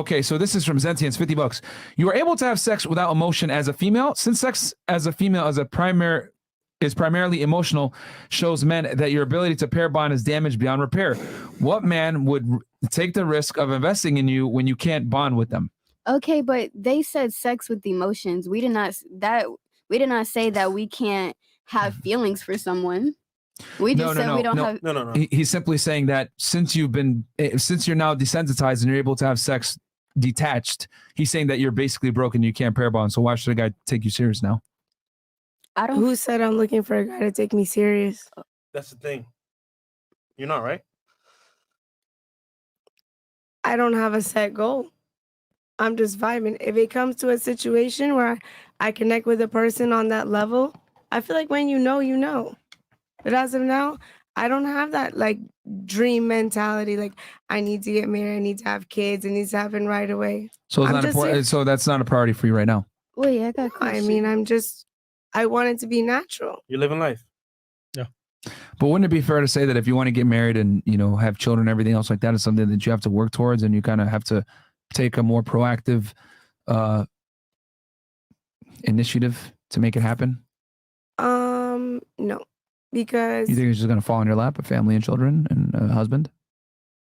Okay, so this is from Zentians, $50. You are able to have sex without emotion as a female. Since sex as a female is primarily emotional, shows men that your ability to pair bond is damaged beyond repair. What man would take the risk of investing in you when you can't bond with them? Okay, but they said sex with emotions. We did not say that we can't have feelings for someone. We just said we don't have. No. He's simply saying that since you're now desensitized and you're able to have sex detached, he's saying that you're basically broken. You can't pair bond. So why should a guy take you serious now? I don't. Who said I'm looking for a guy to take me serious? That's the thing. You're not, right? I don't have a set goal. I'm just vibing. If it comes to a situation where I connect with a person on that level, I feel like when you know, you know. But as of now, I don't have that like dream mentality. Like I need to get married, I need to have kids, it needs to happen right away. So it's not important. So that's not a priority for you right now. Wait, I got a question. I mean, I want it to be natural. You're living life. But wouldn't it be fair to say that if you want to get married and have children and everything else like that is something that you have to work towards and you kind of have to take a more proactive initiative to make it happen? No, because you think it's just gonna fall in your lap, a family and children and a husband?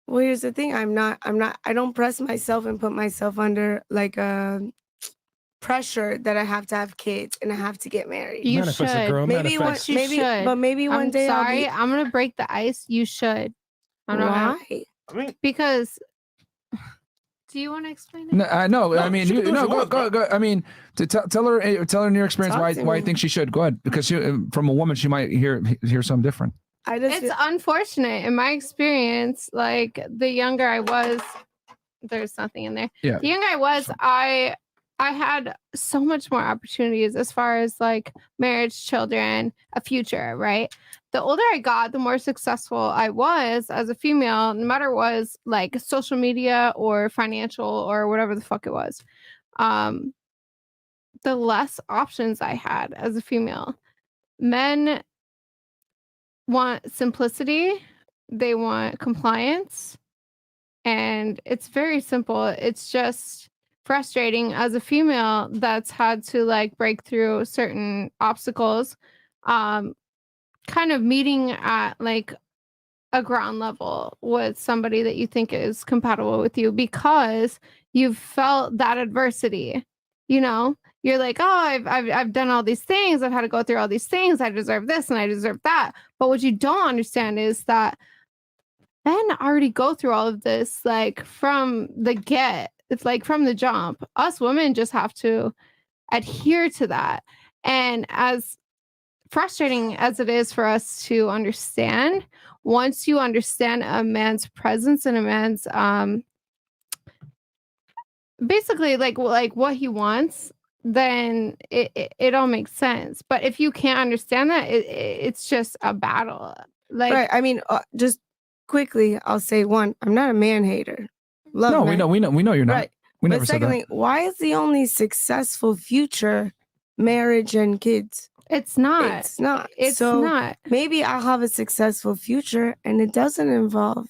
Well, here's the thing. I don't press myself and put myself under like a pressure that I have to have kids and I have to get married. You should. Maybe one day. I'm gonna break the ice. You should. Why? Because. Do you want to explain it? No, I mean, go. I mean, tell her in your experience why you think she should. Go ahead, because from a woman, she might hear something different. It's unfortunate in my experience. Like the younger I was, there's nothing in there. Yeah. The younger I was, I had so much more opportunities as far as like marriage, children, a future, right? The older I got, the more successful I was as a female, no matter was like social media or financial or whatever the fuck it was. The less options I had as a female. Men want simplicity, they want compliance, and it's very simple. It's just frustrating as a female that's had to like break through certain obstacles, kind of meeting at like a ground level with somebody that you think is compatible with you because you've felt that adversity. You're like, oh, I've done all these things, I've had to go through all these things, I deserve this and I deserve that. But what you don't understand is that men already go through all of this like from the get. It's like from the jump. Us women just have to adhere to that. And as frustrating as it is for us to understand, once you understand a man's presence and a man's basically like what he wants, then it all makes sense. But if you can't understand that, it's just a battle. Like, right. I mean, just quickly, I'll say one. I'm not a man hater. No, we know you're not. Right. We never but said secondly, that. why is the only successful future marriage and kids? It's not. It's not. It's so not. Maybe I'll have a successful future and it doesn't involve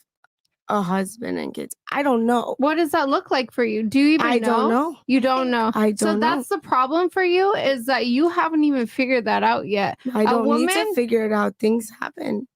a husband and kids. I don't know. What does that look like for you? Do you even know? I don't know. You don't know. I don't know. So that's the problem for you, is that you haven't even figured that out yet. I don't need to figure it out. Things happen.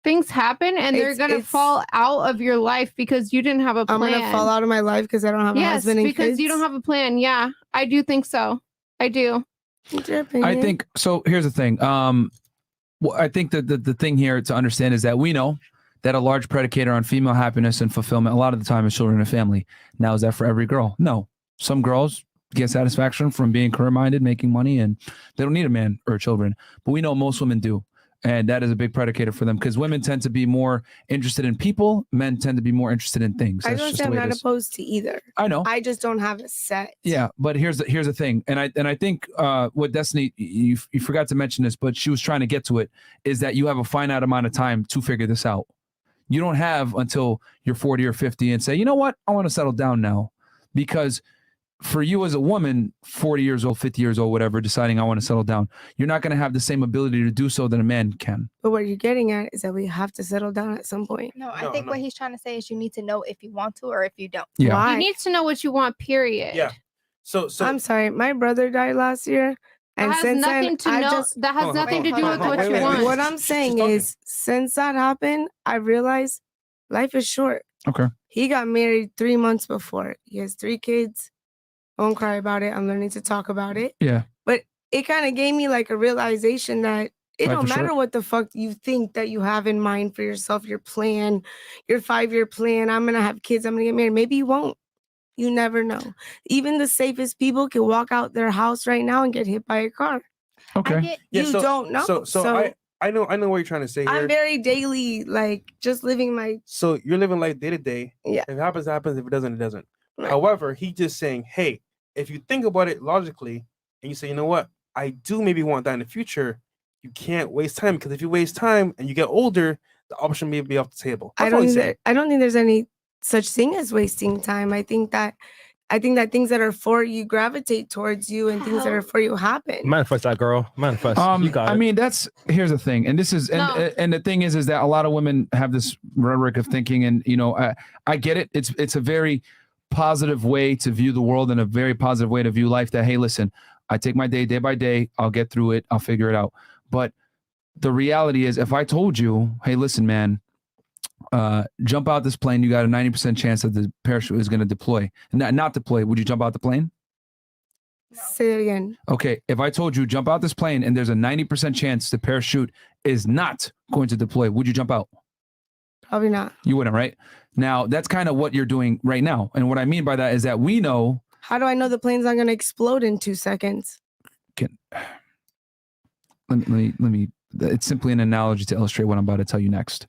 Things happen and they're going to fall out of your life because you didn't have a plan. I'm going to fall out of my life because I don't have a husband and kids? Yes, because you don't have a plan. Yeah, I do think so. I do. I think so. Here's the thing. I think that the thing here to understand is that we know that a large predicator on female happiness and fulfillment a lot of the time is children and family. Now, is that for every girl? No. Some girls get satisfaction from being career-minded, making money, and they don't need a man or children. But we know most women do. And that is a big predicator for them because women tend to be more interested in people. Men tend to be more interested in things. I don't say I'm not opposed to either. I know. I just don't have a set. Yeah, but here's the thing, and I think what Destiny, you forgot to mention this, but she was trying to get to it, is that you have a finite amount of time to figure this out. You don't have until you're 40 or 50 and say, you know what, I want to settle down now, because for you as a woman, 40 years old, 50 years old, whatever, deciding I want to settle down, you're not going to have the same ability to do so that a man can. But what you're getting at is that we have to settle down at some point. No, I think what he's trying to say is you need to know if you want to or if you don't. Yeah. Why? You need to know what you want, period. Yeah. So I'm sorry, my brother died last year. And That has since nothing then, to I know. just, That has Hold on, nothing to hold do on, with hold on, what wait, you wait, want. wait. what I'm She's saying talking. is, since that happened, I realized life is short. Okay. He got married 3 months before. He has 3 kids. I won't cry about it. I'm learning to talk about it. Yeah. But it kind of gave me like a realization that it Life don't is matter short. what the fuck you think that you have in mind for yourself, your plan, your 5-year plan. I'm going to have kids. I'm going to get married. Maybe you won't. You never know. Even the safest people can walk out their house right now and get hit by a car. Okay. You don't know. So I know what you're trying to say here. I'm very daily, like just living my. So you're living life day to day. Yeah. If it happens, it happens. If it doesn't, it doesn't. Right. However, he's just saying, hey, if you think about it logically and you say, you know what, I do maybe want that in the future, you can't waste time, because if you waste time and you get older, the option may be off the table. That's all he's saying. I don't think there's any such thing as wasting time. I think that things that are for you gravitate towards you, and things that are for you happen. Manifest that, girl. Manifest. You got it. I mean, here's the thing, and this is, and the thing is that a lot of women have this rhetoric of thinking, and I get it. It's a very positive way to view the world and a very positive way to view life. That, hey, listen, I take my day by day. I'll get through it. I'll figure it out. But the reality is, if I told you, hey, listen, man, jump out this plane, you got a 90% chance that the parachute is going to deploy. Not deploy. Would you jump out the plane? Say it again. Okay. If I told you jump out this plane and there's a 90% chance the parachute is not going to deploy, would you jump out? Probably not. You wouldn't, right? Now, that's kind of what you're doing right now. And what I mean by that is that we know. How do I know the plane's not going to explode in 2 seconds? Let me, it's simply an analogy to illustrate what I'm about to tell you next.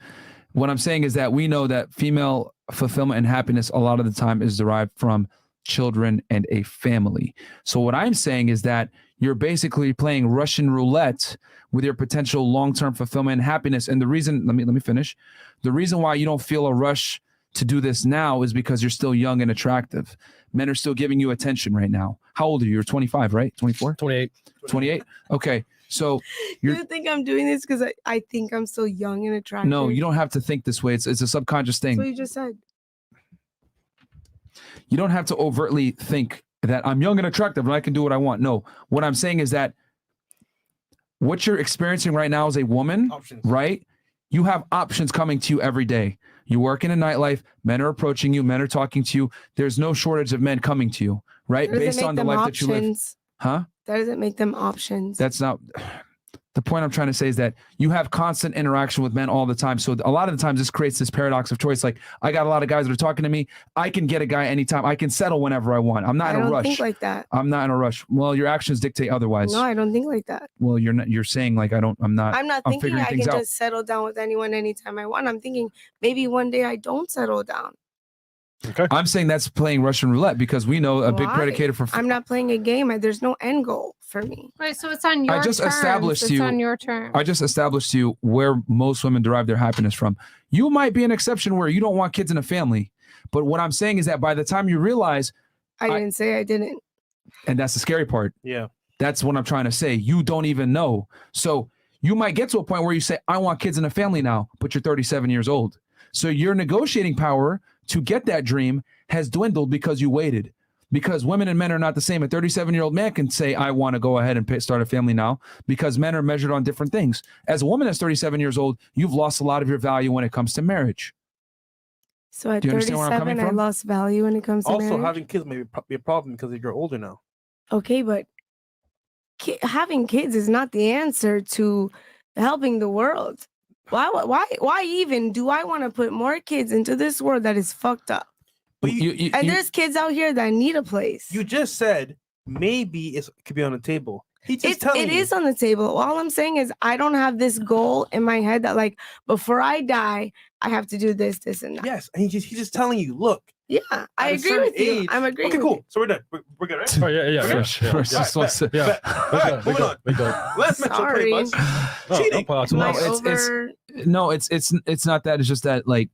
What I'm saying is that we know that female fulfillment and happiness a lot of the time is derived from children and a family. So what I'm saying is that you're basically playing Russian roulette with your potential long-term fulfillment and happiness. And the reason, let me finish. The reason why you don't feel a rush to do this now is because you're still young and attractive. Men are still giving you attention right now. How old are you? You're 25, right? 24? 28. 28? Okay. So you think I'm doing this because I think I'm so young and attractive? No, you don't have to think this way. It's a subconscious thing. That's what you just said. You don't have to overtly think that I'm young and attractive and I can do what I want. No, what I'm saying is that what you're experiencing right now as a woman, right? You have options coming to you every day. You work in a nightlife, men are approaching you, men are talking to you. There's no shortage of men coming to you, right? Based on the life that you live. Huh? That doesn't make them options. That's not the point I'm trying to say is that you have constant interaction with men all the time. So a lot of the times this creates this paradox of choice. Like, I got a lot of guys that are talking to me. I can get a guy anytime. I can settle whenever I want. I'm not in a rush. I don't think like that. I'm not in a rush. Well, your actions dictate otherwise. No, I don't think like that. Well, you're not. You're saying like I'm not thinking I can out. just settle down with anyone anytime I want. I'm thinking maybe one day I don't settle down. Okay. I'm saying that's playing Russian roulette because we know a big predicator for. I'm not playing a game. There's no end goal for me. Right, so it's on your I just terms. established It's you. on your terms. I just established to you where most women derive their happiness from. You might be an exception where you don't want kids in a family, but what I'm saying is that by the time you realize, I didn't say I didn't. And that's the scary part. Yeah. That's what I'm trying to say. You don't even know. So you might get to a point where you say, I want kids in a family now, but you're 37 years old. So your negotiating power to get that dream has dwindled because you waited. Because women and men are not the same. A 37-year-old man can say, I want to go ahead and start a family now, because men are measured on different things. As a woman that's 37 years old, you've lost a lot of your value when it comes to marriage. So at 37, I lost value when it comes to marriage. Also, having kids may be a problem because you're older now. Okay, but having kids is not the answer to helping the world. Why even do I want to put more kids into this world that is fucked up? But there's kids out here that need a place. You just said maybe it could be on the table. He's just telling you. It is on the table. All I'm saying is I don't have this goal in my head that like before I die, I have to do this, this, and that. Yes, and he's just telling you, look. Yeah, I agree with you. I'm agreeing. Okay, with cool. you. So we're done. We're good, right? Oh yeah. Let's mention play, bus. Cheating. No, it's not that. It's just that like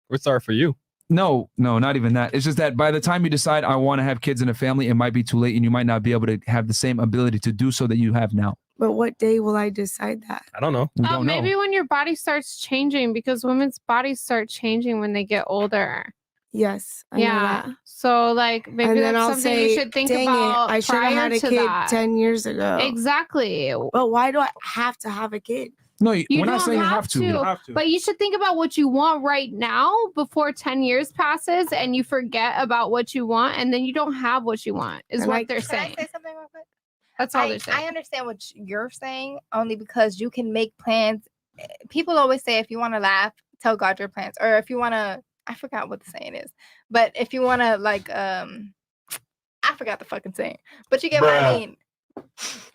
we're sorry for you. No, not even that. It's just that by the time you decide I want to have kids and a family, it might be too late and you might not be able to have the same ability to do so that you have now. But what day will I decide that? I don't know. We don't Maybe know. when your body starts changing, because women's bodies start changing when they get older. Yes. I know that. So like maybe And then that's I'll something say, you should think dang about. it, I should have had a prior to kid that. 10 years ago. Exactly. But why do I have to have a kid? No, You we're not don't saying you have have to. to. You have to. But you should think about what you want right now before 10 years passes and you forget about what you want and then you don't have what you want, is And what they're Can I saying. say something real quick? That's all they're saying. I understand what you're saying only because you can make plans. People always say if you want to laugh, tell God your plans. Or if you want to, I forgot what the saying is. But if you want to like, I forgot the fucking saying. But you get what I mean.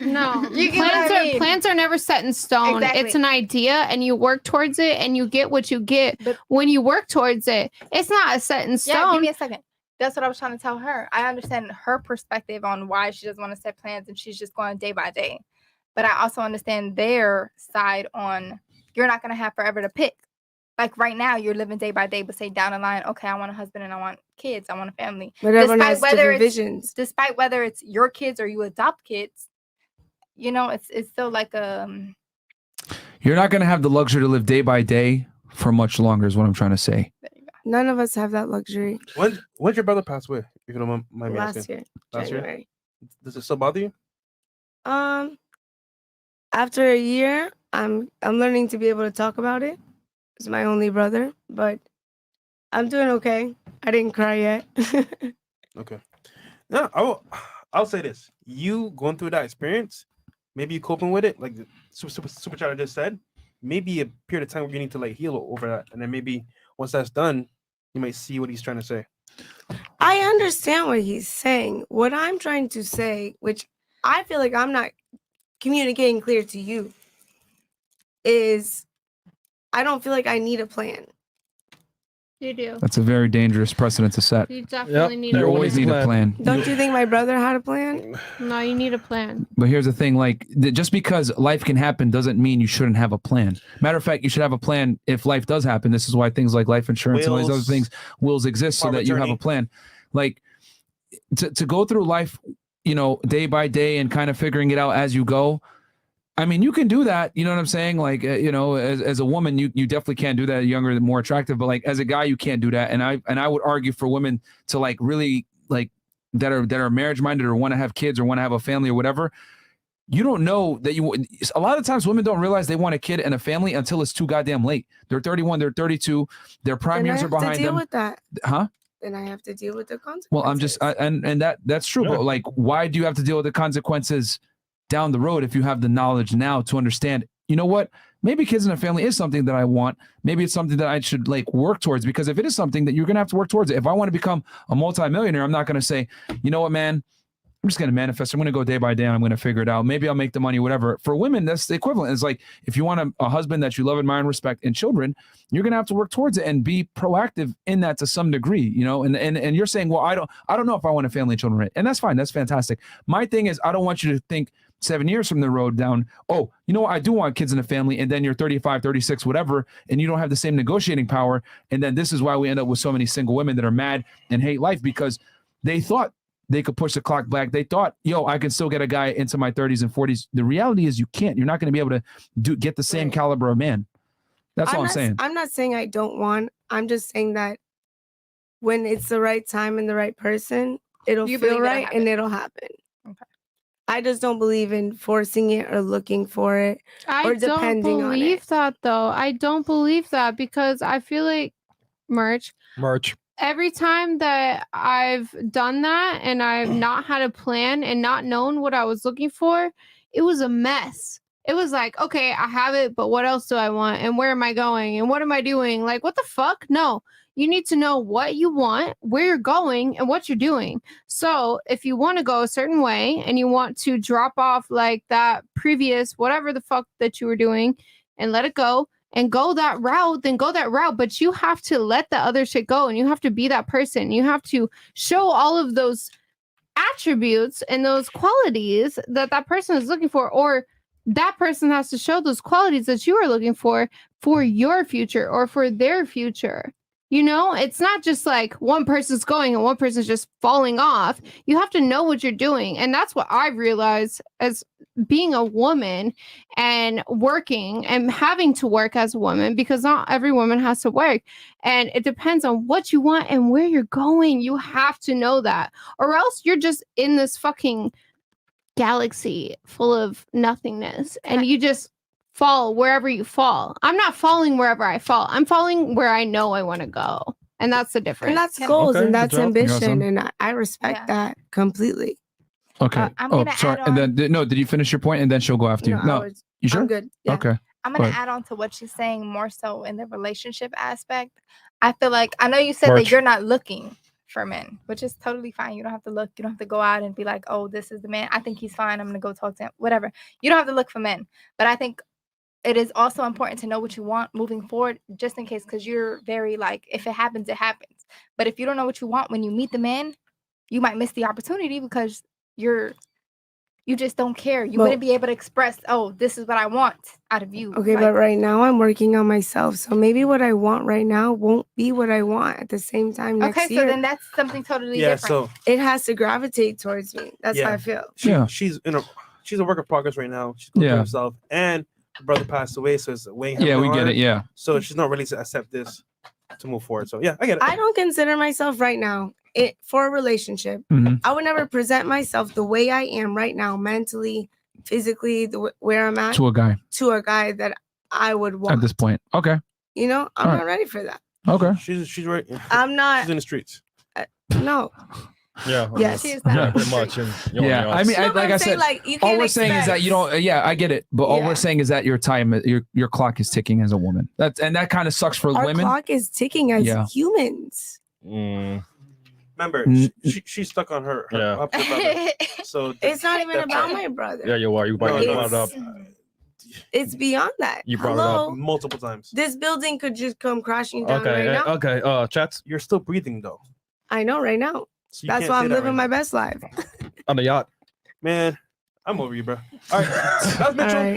No, You get what I mean. plans are never set in stone. Exactly. It's an idea and you work towards it and you get what you get. But when you work towards it, it's not set in yeah, stone. give me a second. That's what I was trying to tell her. I understand her perspective on why she doesn't want to set plans and she's just going day by day. But I also understand their side on you're not going to have forever to pick. Like right now, you're living day by day, but say down the line, okay, I want a husband and I want kids. I want a family. But everyone Despite has whether different it's- visions. Despite whether it's your kids or you adopt kids, you know, it's still like You're not going to have the luxury to live day by day for much longer is what I'm trying to say. there you go. None of us have that luxury. When's your brother pass away? If you don't mind me Last asking. year, Last year? January. Does it still bother you? After a year, I'm learning to be able to talk about it. It's my only brother, but I'm doing okay. I didn't cry yet. Okay. No, I'll say this. You going through that experience, maybe you coping with it, like the super chat just said, maybe a period of time where you need to like heal over that. And then maybe once that's done, you might see what he's trying to say. I understand what he's saying. What I'm trying to say, which I feel like I'm not communicating clear to you, is I don't feel like I need a plan. You do. That's a very dangerous precedent to set. You definitely need You a always need a plan. Don't you think my brother had a plan? No, you need a plan. But here's the thing, like just because life can happen doesn't mean you shouldn't have a plan. Matter of fact, you should have a plan if life does happen. This is why things like life insurance and all these other things, wills exist so that you have a plan. Like to go through life, you know, day by day and kind of figuring it out as you go. I mean, you can do that. You know what I'm saying? Like, you know, as a woman, you definitely can't do that. Younger and more attractive, but like as a guy, you can't do that. And I would argue for women to like really like that are marriage minded or want to have kids or want to have a family or whatever. You don't know that you. A lot of times, women don't realize they want a kid and a family until it's too goddamn late. They're 31, they're 32, their prime years are behind them. Deal with that. Huh? Then I have to deal with the consequences. Well, I'm just and that's true. Yeah. But like, why do you have to deal with the consequences down the road if you have the knowledge now to understand? You know what? Maybe kids and a family is something that I want. Maybe it's something that I should like work towards, because if it is something that you're gonna have to work towards it. If I want to become a multimillionaire, I'm not gonna say, you know what, man, I'm just gonna manifest. I'm gonna go day by day and I'm gonna figure it out. Maybe I'll make the money, whatever. For women, that's the equivalent. It's like if you want a husband that you love, admire, and respect, and children, you're gonna have to work towards it and be proactive in that to some degree, you know. And you're saying, well, I don't know if I want a family and children, and that's fine. That's fantastic. My thing is, I don't want you to think 7 years from the road down, oh, you know what, I do want kids and a family, and then you're 35, 36, whatever, and you don't have the same negotiating power. And then this is why we end up with so many single women that are mad and hate life, because they thought they could push the clock back. They thought, yo, I can still get a guy into my 30s and 40s. The reality is you can't. You're not going to be able to get the same caliber of man. That's all I'm saying. I'm not saying I don't want. I'm just saying that when it's the right time and the right person, it'll You feel believe it'll right and it'll happen. Okay. I just don't believe in forcing it or looking for it. I Or don't depending on believe it. that though. I don't believe that because I feel like merch. Every time that I've done that and I've not had a plan and not known what I was looking for, it was a mess. It was like, okay, I have it, but what else do I want? And where am I going? And what am I doing? Like, what the fuck? No, you need to know what you want, where you're going, and what you're doing. So if you want to go a certain way and you want to drop off like that previous, whatever the fuck that you were doing and let it go, and go that route, then go that route. But you have to let the other shit go and you have to be that person. You have to show all of those attributes and those qualities that that person is looking for, or that person has to show those qualities that you are looking for your future or for their future. You know, it's not just like one person's going and one person's just falling off. You have to know what you're doing. And that's what I realized as being a woman and working and having to work as a woman, because not every woman has to work. And it depends on what you want and where you're going. You have to know that, or else you're just in this fucking galaxy full of nothingness and you just fall wherever you fall. I'm not falling wherever I fall. I'm falling where I know I want to go. And that's the difference. And that's goals Okay, and that's good job. ambition. Awesome. And I respect that completely. Okay. I'm Oh, gonna sorry. add And on- then no, did you finish your point? And then she'll go after you. No, you sure? I'm good. Yeah. Okay. I'm going Right. to add on to what she's saying more so in the relationship aspect. I feel like, I know you said Merch. that you're not looking for men, which is totally fine. You don't have to look. You don't have to go out and be like, oh, this is the man. I think he's fine. I'm going to go talk to him. Whatever. You don't have to look for men. But I think it is also important to know what you want moving forward, just in case, because you're very like, if it happens, it happens. But if you don't know what you want when you meet the man, you might miss the opportunity because you just don't care. You wouldn't be able to express, oh, this is what I want out of you. Okay, but right now I'm working on myself. So maybe what I want right now won't be what I want at the same time next okay, year. so then that's something totally Yeah, different. so it has to gravitate towards me. That's how Yeah. I feel. she's a work in progress right now. She's going through herself, and her brother passed away, so it's weighing. Yeah, heavily we on get her. it. Yeah. So she's not ready to accept this to move forward. So yeah, I get it. I don't consider myself right now for a relationship. Mhm. I would never present myself the way I am right now, mentally, physically, where I'm at, To a guy to a guy that I would want. at this point. Okay. You know, I'm All not ready for that. Okay. She's right. I'm not. She's in the streets. No. Yeah. Yes. She is Yeah. not. Pretty much. And, Yeah. I mean, No, but like I'm I saying, said, like, you all can't we're saying is that you don't. Yeah, I get it. But all Yeah. we're saying is that your time, your clock is ticking as a woman. That kind of sucks for Our women. clock is ticking as Yeah. humans. Remember, she's stuck on her Yeah. up her brother. So It's not even that about part- my brother. Yeah, you are. You brought it up. It's beyond that. You brought it Hello? up. multiple times. This building could just come crashing down Okay. right now. Okay. Chats You're still breathing though. I know right now. So you That's can't why say I'm that living right my now. best life. on the yacht. Man, I'm over you, bro. All right, that's Mitchell. All right.